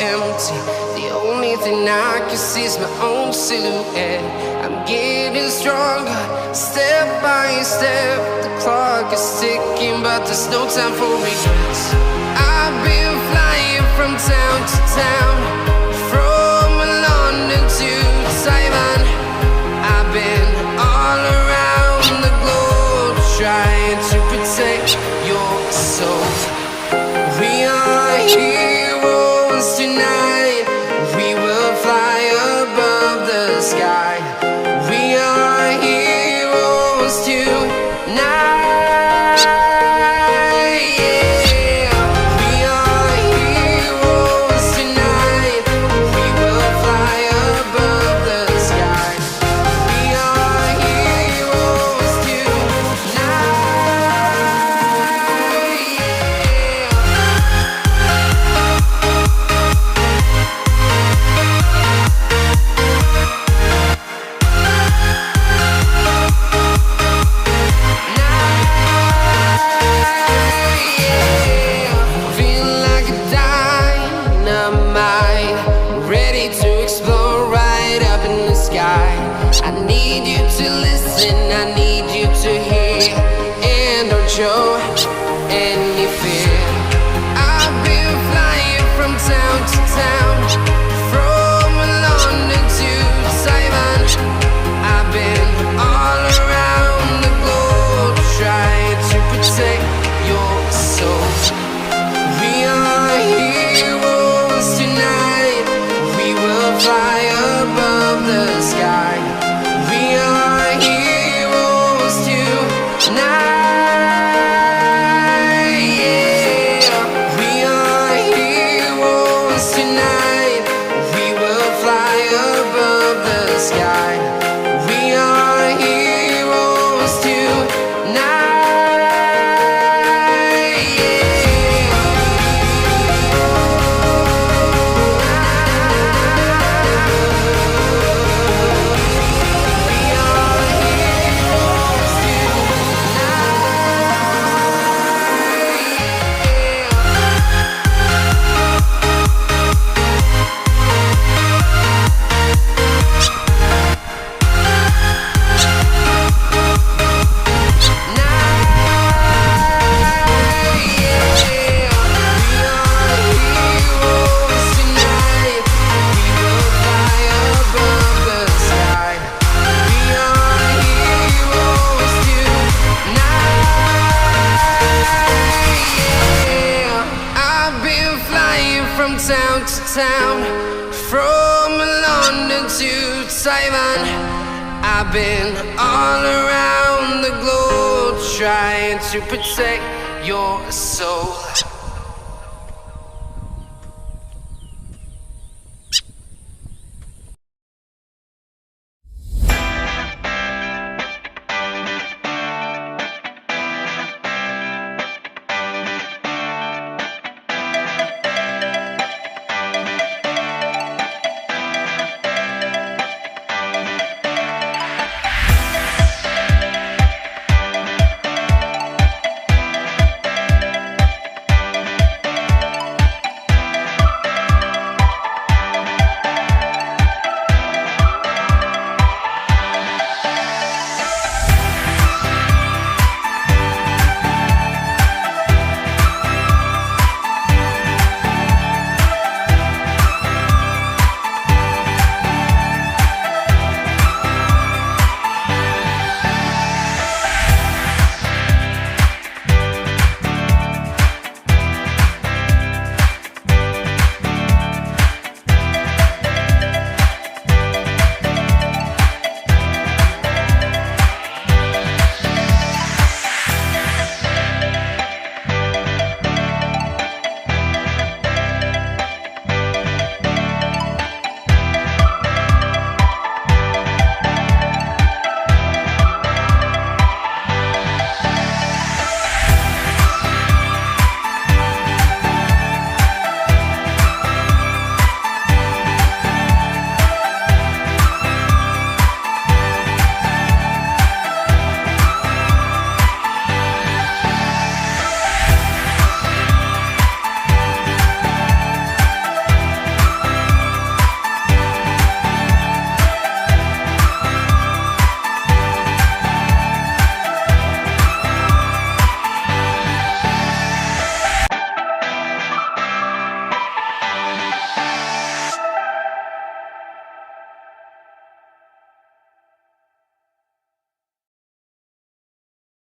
empty. The only thing I can see is my own silhouette. I'm getting stronger, step by step. The clock is ticking, but there's no time for regrets. I've been flying from town to town, from London to Taiwan. I've been all around the globe, trying to protect your soul. We are heroes tonight. We will fly above the sky. We are heroes tonight. Yeah. We are heroes tonight. We will fly above the sky. We are heroes tonight. Feeling like a dynamite, ready to explode right up in the sky. I need you to listen, I need you to hear, and don't show any fear. I've been flying from town to town, from London to Taiwan. I've been all around the globe, trying to protect your soul. We are heroes tonight. We will fly above the sky. We are heroes tonight. Yeah. We are heroes tonight. We will fly above the sky. We are heroes tonight. From town to town, from London to Taiwan. I've been all around the globe, trying to protect your soul.